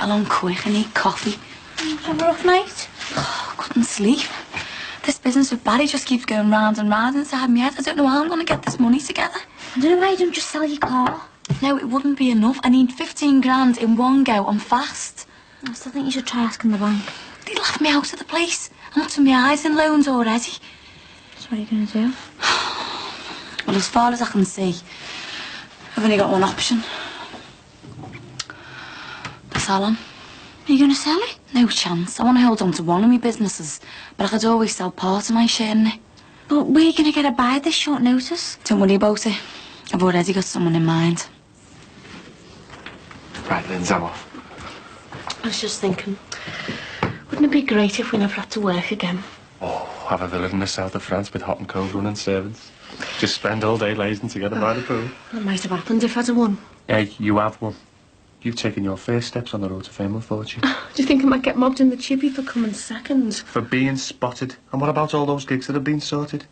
get along quick. I need coffee. Have a rough night? Oh, I couldn't sleep. This business with Barry just keeps going round and round inside my head. I don't know how I'm going to get this money together. I don't know why you don't just sell your car. No, it wouldn't be enough. I need 15 grand in one go. I'm fast. I still think you should try asking the bank. They laughed me out of the place. I'm up to my eyes in loans already. So what are you going to do? Well, as far as I can see, I've only got one option. To sell them. Are you going to sell it? No chance. I want to hold on to one of my businesses, but I could always sell part of my share in it. But where are you going to get a buyer this short notice? Don't worry about it. I've already got someone in mind. Right, Linz, I'm off. I was just thinking, wouldn't it be great if we never had to work again? Oh, have a villa in the south of France with hot and cold running servants. Just spend all day lazing together by the pool. That might have happened if I'd have won. Hey, you have won. You've taken your first steps on the road to fame and fortune. Do you think I might get mobbed in the chippy for coming second? For being spotted. And what about all those gigs that have been sorted?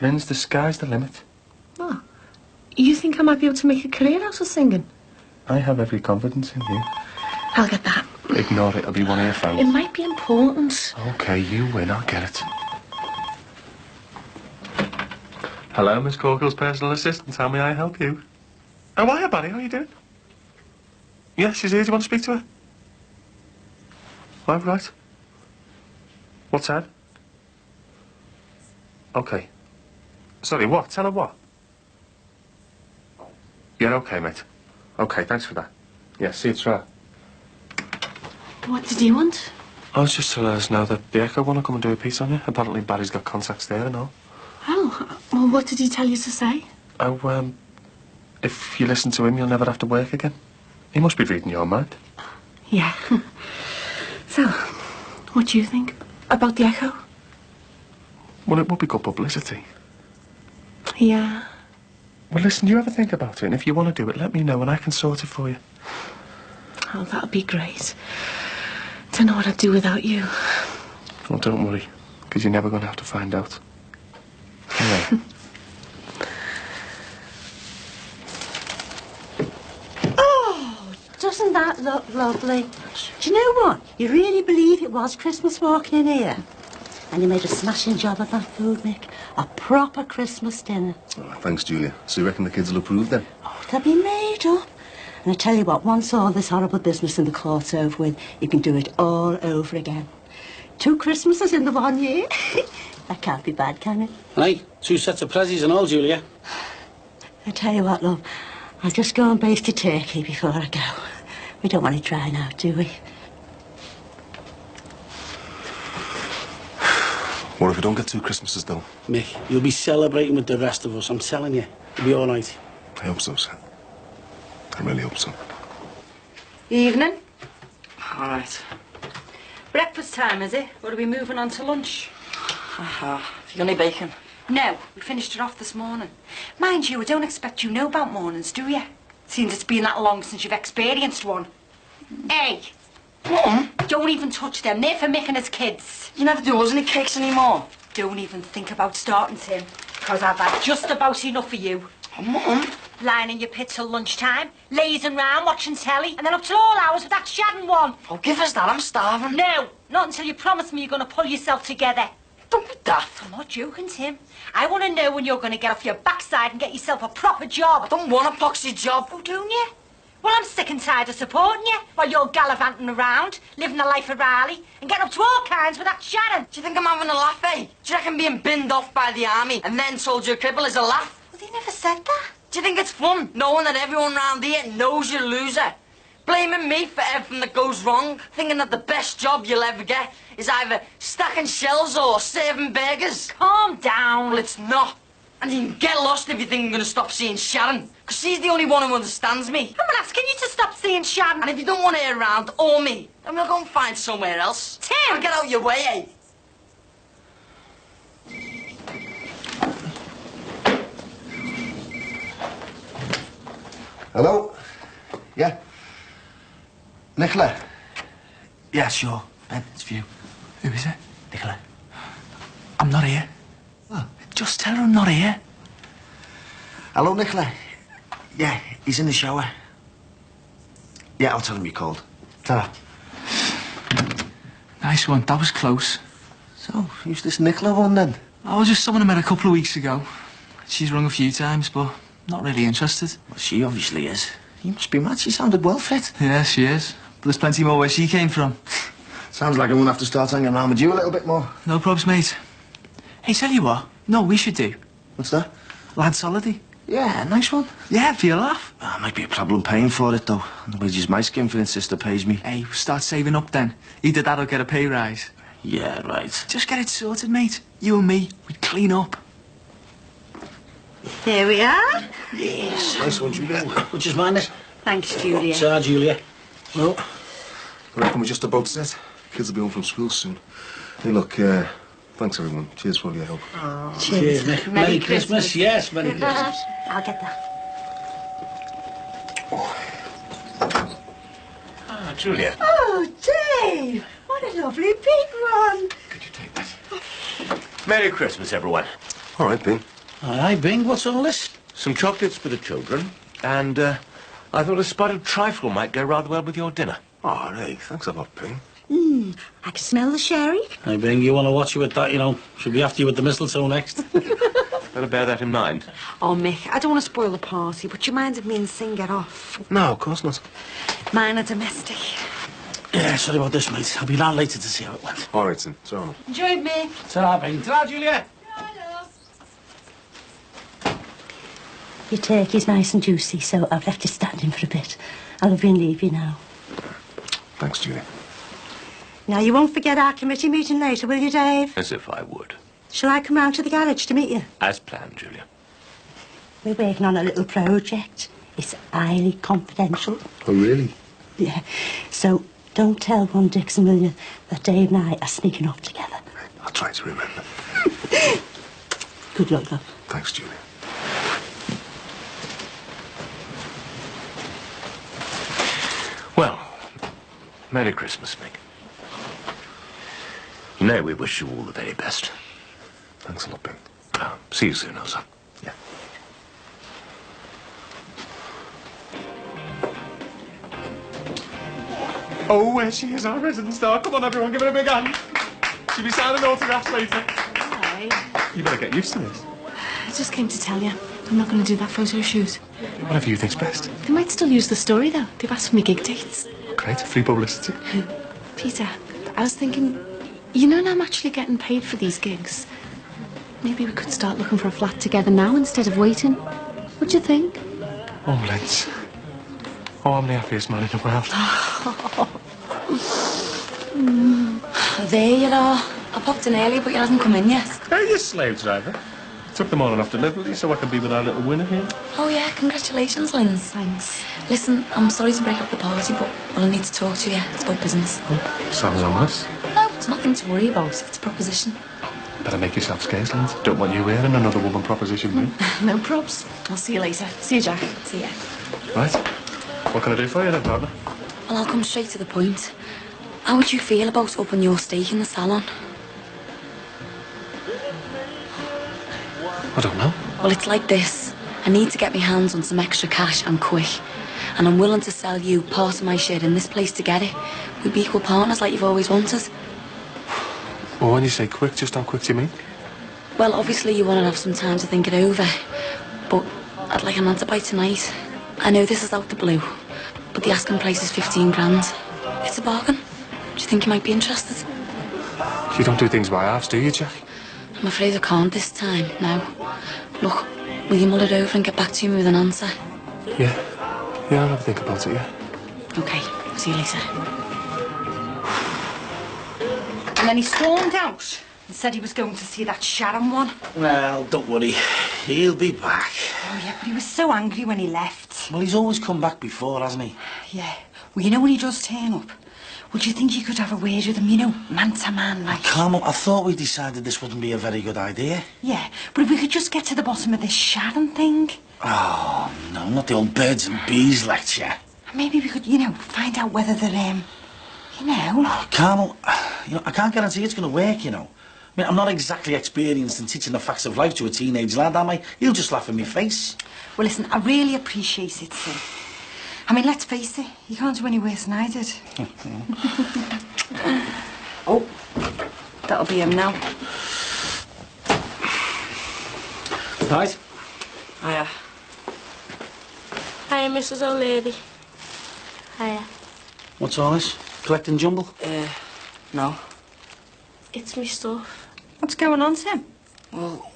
Linz, the sky's the limit. Oh, you think I might be able to make a career out of singing? I have every confidence in you. I'll get that. Ignore it, it'll be one of your fans. It might be important. OK, you win, I'll get it. Hello, Miss Corkle's personal assistant. How may I help you? Oh, hiya, Barry. How are you doing? Yeah, she's here. Do you want to speak to her? Oh, right. What time? OK. Sorry, what? Tell her what? Yeah, OK, mate. OK, thanks for that. Yeah, see you tomorrow. What did you want? I was just to let us know that the Echo want to come and do a piece on you. Apparently Barry's got contacts there and all. Oh, well, what did he tell you to say? Oh, if you listen to him, you'll never have to work again. He must be reading your mind. Yeah. So, what do you think about the Echo? Well, it would be good publicity. Yeah. Well, listen, you ever think about it? And if you want to do it, let me know and I can sort it for you. Oh, that'd be great. Don't know what I'd do without you. Well, don't worry, because you're never going to have to find out. Anyway. Doesn't that look lovely? Do you know what? You really believe it was Christmas walking in here? And you made a smashing job of that food, Mick. A proper Christmas dinner. Oh, thanks, Julia. So you reckon the kids will approve then? Oh, they'll be made up. And I tell you what, once all this horrible business in the court's over with, you can do it all over again. 2 Christmases in the 1 year. That can't be bad, can it? Aye, 2 sets of prezzies and all, Julia. I tell you what, love, I'll just go and baste a turkey before I go. We don't want it drying out, do we? What if we don't get 2 Christmases, though? Mick, you'll be celebrating with the rest of us. I'm telling you, it'll be all right. I hope so, sir. I really hope so. Evening. All right. Breakfast time, is it? Or are we moving on to lunch? Aha. The only bacon. No, we finished it off this morning. Mind you, I don't expect you know about mornings, do you? Seems it's been that long since you've experienced one. Hey! Mum? Don't even touch them. They're for Mick and his kids. You never do us any cakes anymore. Don't even think about starting, Tim. Because I've had just about enough of you. Oh, Mum? Lying in your pit till lunchtime, lazing round, watching telly, and then up till all hours with that shadding one. Oh, give us that. I'm starving. No, not until you promise me you're going to pull yourself together. Don't be daft. I'm not joking, Tim. I want to know when you're going to get off your backside and get yourself a proper job. I don't want a poxy job. Oh, don't you? Well, I'm sick and tired of supporting you while you're gallivanting around, living the life of Riley, and getting up to all kinds with that Sharon. Do you think I'm having a laugh, eh? Do you reckon being binned off by the army and then told you're a cripple is a laugh? Well, they never said that. Do you think it's fun, knowing that everyone round here knows you're a loser? Blaming me for everything that goes wrong, thinking that the best job you'll ever get is either stacking shells or serving burgers. Calm down. Well, it's not. And you can get lost if you think I'm going to stop seeing Sharon, because she's the only one who understands me. I'm asking you to stop seeing Sharon. And if you don't want her around, or me, then we'll go and find somewhere else. Tim! I'll get out of your way, eh? Hello? Yeah? Nicola? Yeah, sure. Ben, it's for you. Who is it? Nicola. I'm not here. Oh. Just tell her I'm not here. Hello, Nicola? Yeah, he's in the shower. Yeah, I'll tell him you called. Ta. Nice one. That was close. So, who's this Nicola one then? I was just someone I met a couple of weeks ago. She's rung a few times, but not really interested. Well, she obviously is. You must be mad. She sounded well fit. Yeah, she is. But there's plenty more where she came from. Sounds like I'm gonna have to start hanging around with you a little bit more. No probs, mate. Hey, tell you what. No, we should do. What's that? Lads holiday. Yeah, nice one. Yeah, for your laugh. Might be a problem paying for it, though. The wages my skinflint sister pays me. Hey, start saving up then. Either that or get a pay rise. Yeah, right. Just get it sorted, mate. You and me, we'd clean up. Here we are. Yes. Nice one, Julia. Would you mind it? Thanks, Julia. Sir, Julia. Well, I reckon we're just about set. Kids will be home from school soon. Hey, look, thanks, everyone. Cheers for all your help. Oh, Cheers, Nick. Merry Christmas. Yes, Merry Christmas. I'll get that. Ah, Julia. Oh, Dave! What a lovely big one. Could you take that? Merry Christmas, everyone. All right, Bing. Aye, Bing, what's all this? Some chocolates for the children, and I thought a spot of trifle might go rather well with your dinner. Oh, hey, thanks a lot, Bing. I can smell the sherry. Hey, Bing, you want to watch you with that, you know. She'll be after you with the mistletoe next. Better bear that in mind. Oh, Mick, I don't want to spoil the party, but you mind if me and Sing get off? No, of course not. Mine are domestic. Yeah, sorry about this, mate. I'll be round later to see how it went. All right, then. So. Enjoy it, Mick. Ta-ra, Bing. Ta-ra, Julia. Your turkey's nice and juicy, so I've left it standing for a bit. I'll have been leave you now. Thanks, Julia. Now, you won't forget our committee meeting later, will you, Dave? As if I would. Shall I come round to the garage to meet you? As planned, Julia. We're working on a little project. It's highly confidential. Oh, really? Yeah. So don't tell one Dixon, will you, that Dave and I are sneaking off together. I'll try to remember. Good luck, love. Thanks, Julia. Well, Merry Christmas, Mick. You know we wish you all the very best. Thanks a lot, Bing. See you soon, Elsa. Yeah. Oh, where she is, our resident star. Come on, everyone, give her a big hand. She'll be signing autographs later. Hi. You better get used to this. I just came to tell you. I'm not going to do that photo shoot. Whatever you think's best. They might still use the story, though. They've asked for me gig dates. Great, free publicity. Peter, I was thinking, you know, now I'm actually getting paid for these gigs. Maybe we could start looking for a flat together now instead of waiting. What do you think? Oh, Lens. Oh, I'm the happiest man in the world. There you are. I popped in early, but you hasn't come in yet. Hey, you slave driver. Took them on and off deliberately so I can be with our little winner here. Oh, yeah, congratulations, Linz. Thanks. Listen, I'm sorry to break up the party, but I need to talk to you. It's about business. Sounds ominous. No, it's nothing to worry about. It's a proposition. Better make yourself scarce, Lens. Don't want you hearing another woman proposition me. No props. I'll see you later. See you, Jack. See ya. Right. What can I do for you then, partner? Well, I'll come straight to the point. How would you feel about upping your stake in the salon? I don't know. Well, it's like this. I need to get my hands on some extra cash and quick. And I'm willing to sell you part of my share in this place to get it. We'd be equal partners like you've always wanted. Well, when you say quick, just how quick do you mean? Well, obviously you want to have some time to think it over. But I'd like an answer by tonight. I know this is out the blue, but the asking price is 15 grand. It's a bargain. Do you think you might be interested? You don't do things by halves, do you, Jack? I'm afraid I can't this time, no. Look, will you mull it over and get back to me with an answer? Yeah. Yeah, I'll have a think about it, yeah. OK, see you later. And then he stormed out and said he was going to see that Sharon one. Well, don't worry. He'll be back. Oh, yeah, but he was so angry when he left. Well, he's always come back before, hasn't he? Yeah. Well, you know when he does turn up, would you think you could have a word with him, you know, man to man, like... Carmel, I thought we decided this wouldn't be a very good idea. Yeah, but if we could just get to the bottom of this Sharon thing... Oh, no, not the old birds and bees lecture. Maybe we could, you know, find out whether they're, you know... Oh, Carmel, you know, I can't guarantee it's going to work, you know. I mean, I'm not exactly experienced in teaching the facts of life to a teenage lad, am I? He'll just laugh in my face. Well, listen, I really appreciate it, Sim. I mean, let's face it, you can't do any worse than I did. Oh, that'll be him now. Right. Hiya. Hiya, Mrs. O'Leary. Hiya. What's all this? Collecting jumble? No. It's me stuff. What's going on, Tim? Well,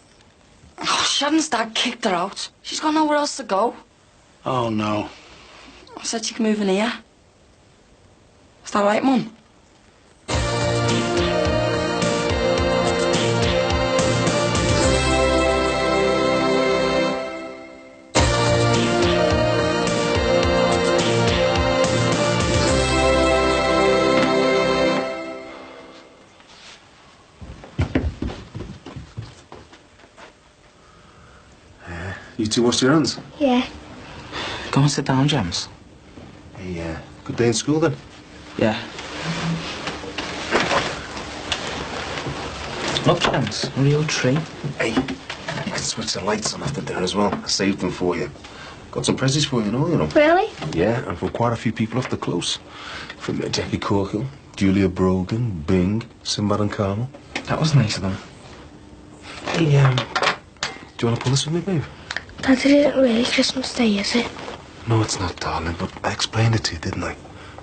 Sharon's dad kicked her out. She's got nowhere else to go. Oh, no. I said she can move in here. Is that right, Mum? You two washed your hands? Yeah. Go and sit down, James. Hey, good day in school then? Yeah. Look, James, a real tree. Hey, you can switch the lights on after dinner as well. I saved them for you. Got some presents for you and all, you know. Really? Yeah, and from quite a few people off the close. From Jackie Corkill, Julia Brogan, Bing, Sinbad and Carmel. That was nice of them. Hey, do you want to pull this with me, babe? Dad, it isn't really Christmas Day, is it? No, it's not, darling, but I explained it to you, didn't I?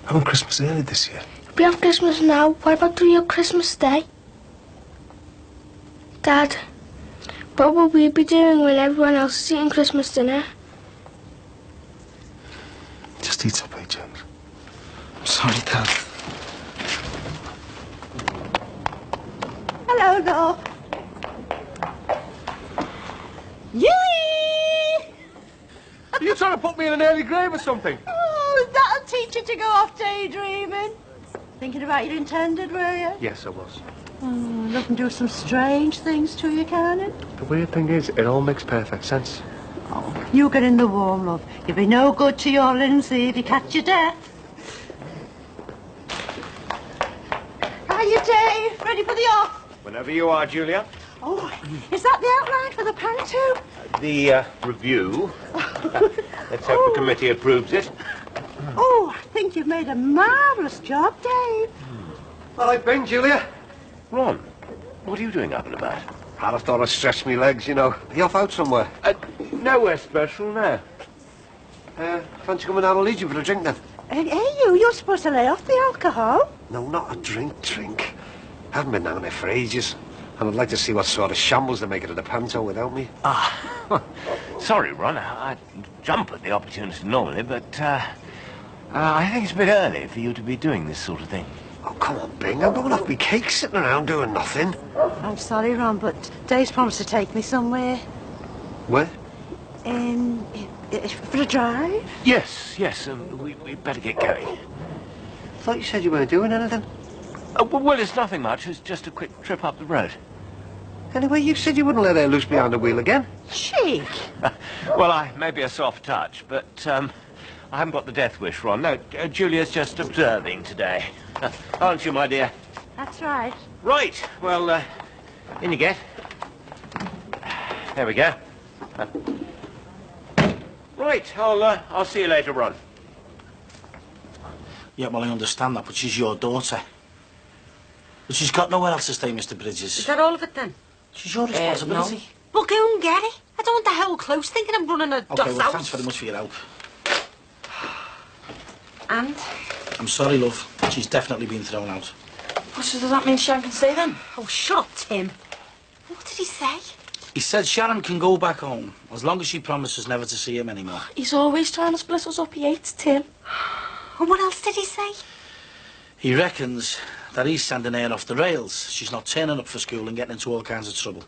Having Christmas early this year. We have Christmas now. What about the real Christmas Day? Dad, what will we be doing when everyone else is eating Christmas dinner? Just eat up, eh, James? I'm sorry, Dad. Hello, Noel. Yay! Are you trying to put me in an early grave or something? Oh, that'll teach you to go off daydreaming. Thinking about your intended, were you? Yes, I was. Oh, love and do some strange things to you, can it? The weird thing is, it all makes perfect sense. Oh, you get in the warm, love. You'll be no good to your Lindsay if you catch your death. Hiya, Dave. Ready for the off? Whenever you are, Julia. Oh, is that the outline for the panto? The review. Let's hope the committee approves it. Oh, I think you've made a marvellous job, Dave. All right, Bing, Julia. Ron, what are you doing up and about? I thought I'd stretch my legs, you know. Are you off out somewhere? Nowhere special, no. Fancy coming down and lead you for a drink, then? Hey, you're supposed to lay off the alcohol. No, not a drink. I haven't been down there for ages. And I'd like to see what sort of shambles they make it at the panto without me. Sorry, Ron. I'd jump at the opportunity normally, but I think it's a bit early for you to be doing this sort of thing. Oh, come on, Bing. I'm going off my cake sitting around doing nothing. I'm sorry, Ron, but Dave's promised to take me somewhere. Where? For a drive. Yes. We'd better get going. I thought you said you weren't doing anything. Well, it's nothing much. It's just a quick trip up the road. Anyway, you said you wouldn't let her loose behind the wheel again. Cheek. Well, I may be a soft touch, but I haven't got the death wish, Ron. No, Julia's just observing today. Aren't you, my dear? That's right. Right. Well, in you get. There we go. Right. I'll see you later, Ron. Yeah, well, I understand that, but she's your daughter. But she's got nowhere else to stay, Mr. Bridges. Is that all of it then? She's your responsibility. No. Well, go and get it. I don't want the whole close thinking I'm running a Okay, well, house. thanks very much for your help. And? I'm sorry, love. She's definitely been thrown out. Well, so does that mean Sharon can stay then? Oh, shut up, Tim. What did he say? He said Sharon can go back home, as long as she promises never to see him anymore. He's always trying to split us up. He hates Tim. And what else did he say? He reckons that he's sending her off the rails. She's not turning up for school and getting into all kinds of trouble.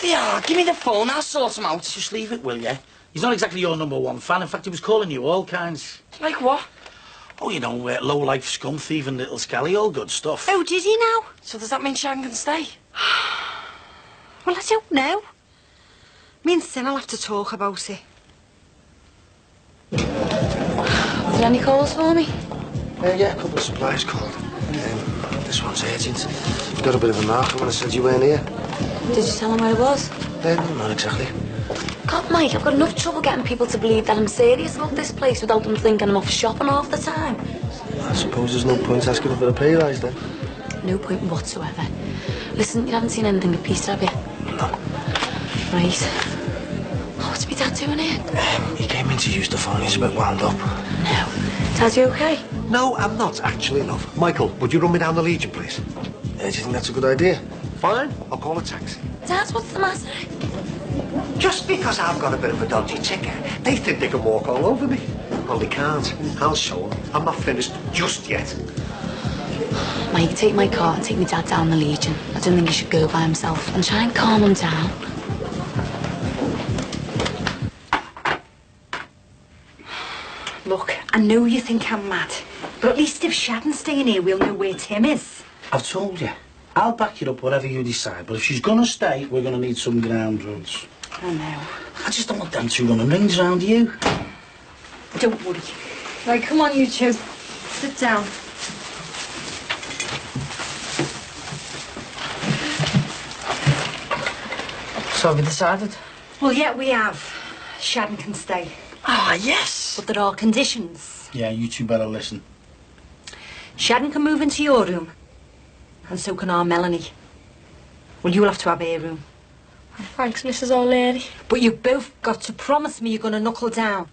Yeah, give me the phone. I'll sort him out. Just leave it, will you? He's not exactly your #1 fan. In fact, he was calling you all kinds. Like what? Oh, you know, low-life scum, thieving little scally, all good stuff. Oh, did he now? So does that mean Sharon can stay? Well, I don't know. Me and Sin will have to talk about it. Have you any calls for me? Yeah, a couple of supplies called. This one's urgent. Got a bit of a marker when I said you weren't here. Did you tell him where it was? Not exactly. God, Mike, I've got enough trouble getting people to believe that I'm serious about this place without them thinking I'm off shopping half the time. I suppose there's no point asking her for a pay rise then. No point whatsoever. Listen, you haven't seen anything of Peter, have you? No. Right. What's my dad doing here? He came in to use the phone. He's a bit wound up. No. Dad, you okay? No, I'm not, actually, love. Michael, would you run me down the Legion, please? Do you think that's a good idea? Fine, I'll call a taxi. Dad, what's the matter? Just because I've got a bit of a dodgy ticket, they think they can walk all over me. Well, they can't. I'll show them. I'm not finished just yet. Mike, take my car and take my dad down the Legion. I don't think he should go by himself. And try and calm him down. Look, I know you think I'm mad, but at least if Shadden's staying here, we'll know where Tim is. I've told you. I'll back you up whatever you decide, but if she's gonna stay, we're gonna need some ground rules. I know. I just don't want them two running rings around you. Don't worry. Right, come on, you two. Sit down. So have you decided? Well, yeah, we have. Shadden can stay. Ah, yes! But there are conditions. Yeah, you two better listen. Shadden can move into your room, and so can our Melanie. Well, you'll have to have her room. Thanks, Mrs. O'Leary. But you've both got to promise me you're going to knuckle down.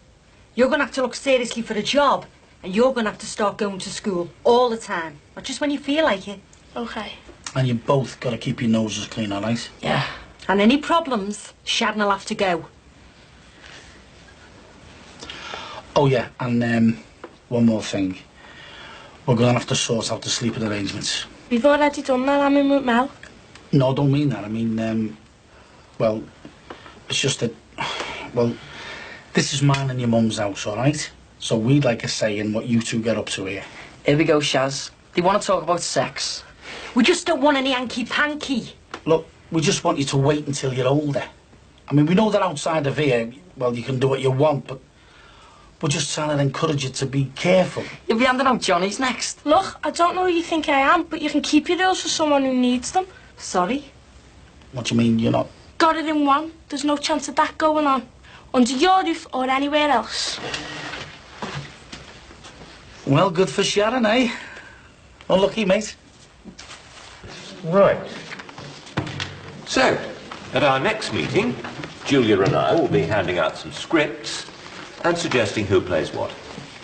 You're going to have to look seriously for a job, and you're going to have to start going to school all the time, not just when you feel like it. Okay. And you both got to keep your noses clean, all right? Yeah. And any problems, Shadden will have to go. Oh, yeah, and one more thing. We're going to have to sort out the sleeping arrangements. We've already done that, I'm in with Mel. No, I don't mean that. I mean, well, it's just that, well, this is mine and your mum's house, all right? So we'd like a say in what you two get up to here. Here we go, Shaz. They want to talk about sex. We just don't want any hanky-panky. Look, we just want you to wait until you're older. I mean, we know that outside of here, well, you can do what you want, but we're just trying to encourage you to be careful. You'll be handing out Johnny's next. Look, I don't know who you think I am, but you can keep your rules for someone who needs them. Sorry? What do you mean, you're not? Got it in one. There's no chance of that going on. Under your roof or anywhere else. Well, good for Sharon, eh? Unlucky, mate. Right. So, at our next meeting, Julia and I will be handing out some scripts and suggesting who plays what.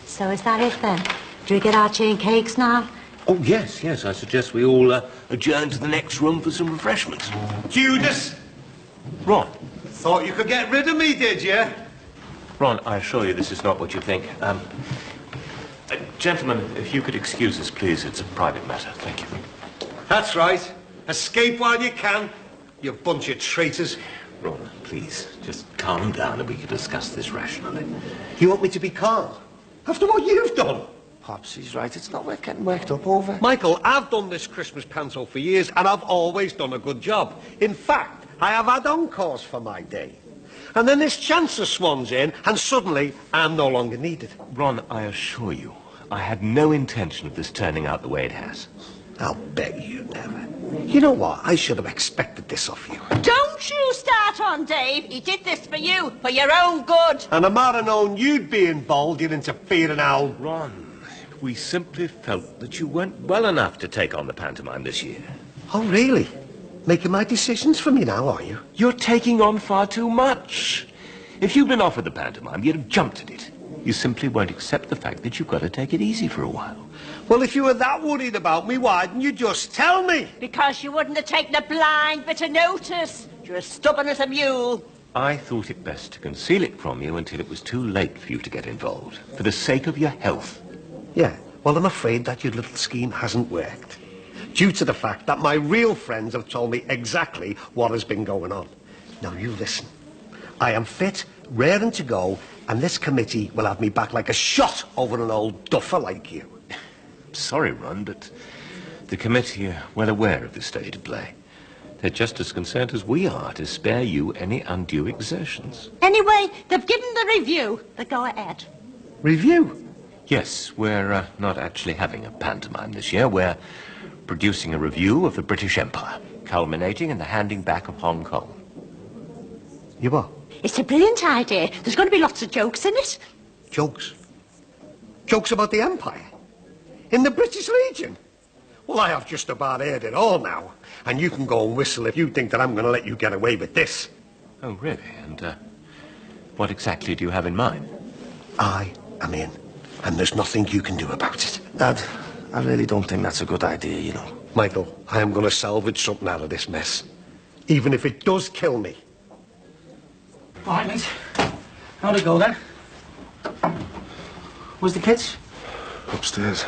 So is that it then? Do we get our tea and cakes now? Oh, yes, yes. I suggest we all adjourn to the next room for some refreshments. Judas! Ron. Thought you could get rid of me, did you? Ron, I assure you this is not what you think. Gentlemen, if you could excuse us, please. It's a private matter. Thank you. That's right. Escape while you can, you bunch of traitors. Ron, please, just calm down and we can discuss this rationally. You want me to be calm? After what you've done? Pops, he's right. It's not worth getting worked up over. Michael, I've done this Christmas panto for years and I've always done a good job. In fact, I have had encores for my day. And then this Chancellor swans in and suddenly I'm no longer needed. Ron, I assure you, I had no intention of this turning out the way it has. I'll bet you never. You know what? I should have expected this of you. Don't you start on, Dave. He did this for you, for your own good. And I might have known you'd be involved, you interfering owl. Ron, we simply felt that you weren't well enough to take on the pantomime this year. Oh, really? Making my decisions for me now, are you? You're taking on far too much. If you'd been offered the pantomime, you'd have jumped at it. You simply won't accept the fact that you've got to take it easy for a while. Well, if you were that worried about me, why didn't you just tell me? Because you wouldn't have taken a blind bit of notice. You're as stubborn as a mule. I thought it best to conceal it from you until it was too late for you to get involved, for the sake of your health. Yeah, well, I'm afraid that your little scheme hasn't worked. Due to the fact that my real friends have told me exactly what has been going on. Now, you listen. I am fit, raring to go, and this committee will have me back like a shot over an old duffer like you. Sorry, Ron, but the committee are well aware of the state of play. They're just as concerned as we are to spare you any undue exertions. Anyway, they've given the review. The go-ahead. Review? Yes, we're not actually having a pantomime this year. We're producing a review of the British Empire, culminating in the handing back of Hong Kong. You are? It's a brilliant idea. There's going to be lots of jokes in it. Jokes? Jokes about the Empire? In the British Legion? Well, I have just about heard it all now. And you can go and whistle if you think that I'm going to let you get away with this. Oh, really? And, what exactly do you have in mind? I am in. And there's nothing you can do about it. Dad, I really don't think that's a good idea, you know. Michael, I am going to salvage something out of this mess. Even if it does kill me. All right, mate. How'd it go, then? Where's the kids? Upstairs.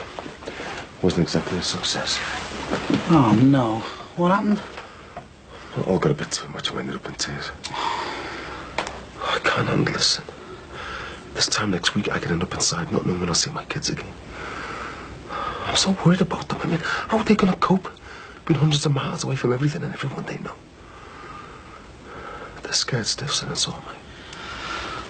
Wasn't exactly a success. Oh, no. What happened? It all got a bit too much. I ended up in tears. I can't handle this. This time next week, I could end up inside not knowing when I'll see my kids again. I'm so worried about them. I mean, how are they going to cope? Being hundreds of miles away from everything and everyone they know. They're scared stiffs and it's all, mate.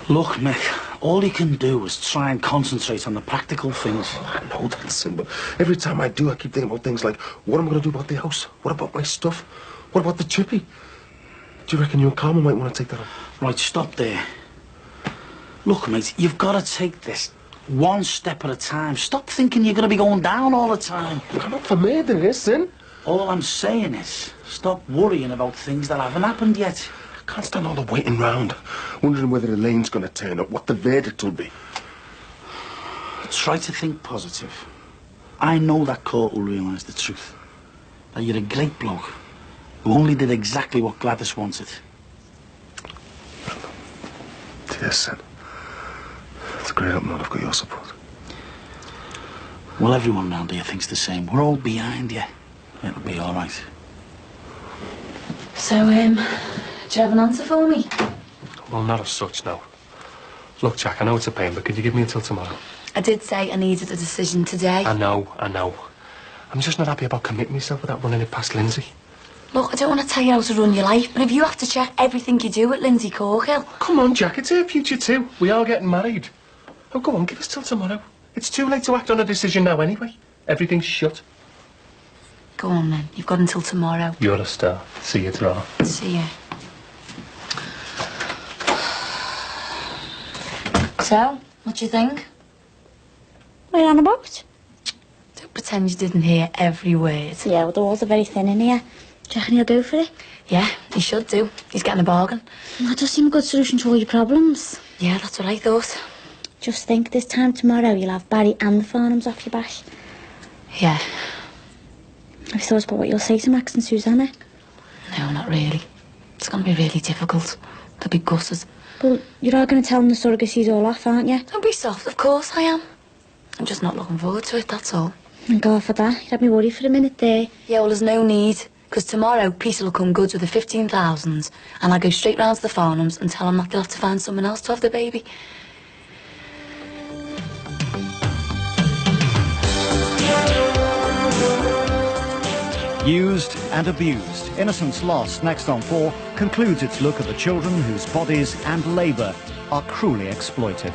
Look, Mick, all you can do is try and concentrate on the practical things. Oh, I know that, Sin, but every time I do, I keep thinking about things like, what am I going to do about the house? What about my stuff? What about the chippy? Do you reckon you and Carmen might want to take that on? Right, stop there. Look, mate, you've got to take this one step at a time. Stop thinking you're going to be going down all the time. I'm not for murder here, Sin. All I'm saying is, stop worrying about things that haven't happened yet. I can't stand all the waiting round, wondering whether Elaine's going to turn up, what the verdict will be. Try to think positive. I know that court will realise the truth. That you're a great bloke who only did exactly what Gladys wanted. Dear Sin, it's a great help not I've got your support. Well, everyone round here thinks the same. We're all behind you. It'll be all right. So, do you have an answer for me? Well, not as such, no. Look, Jack, I know it's a pain, but could you give me until tomorrow? I did say I needed a decision today. I know. I'm just not happy about committing myself without running it past Lindsay. Look, I don't want to tell you how to run your life, but if you have to check everything you do at Lindsay Corkhill... Come on, Jack, it's her future too. We are getting married. Oh, go on, give us till tomorrow. It's too late to act on a decision now anyway. Everything's shut. Go on, then. You've got until tomorrow. You're a star. See you tomorrow. See you. So, what do you think? What are you on about? Don't pretend you didn't hear every word. Yeah, well, the walls are very thin in here. Do you reckon he'll go for it? Yeah, he should do. He's getting a bargain. That does seem a good solution to all your problems. Yeah, that's what I thought. Just think, this time tomorrow you'll have Barry and the Farnhams off your back. Yeah. Have you thought about what you'll say to Max and Susanna? No, not really. It's going to be really difficult. They'll be gutted. Well, you're all going to tell them the surrogacy's all off, aren't you? Don't be soft, of course I am. I'm just not looking forward to it, that's all. Thank God for that. You had me worried for a minute there. Yeah, well, there's no need. Because tomorrow, Peter will come goods with the 15,000 and I'll go straight round to the Farnhams and tell them that they'll have to find someone else to have the baby. Used and Abused, Innocence Lost, next on 4, concludes its look at the children whose bodies and labour are cruelly exploited.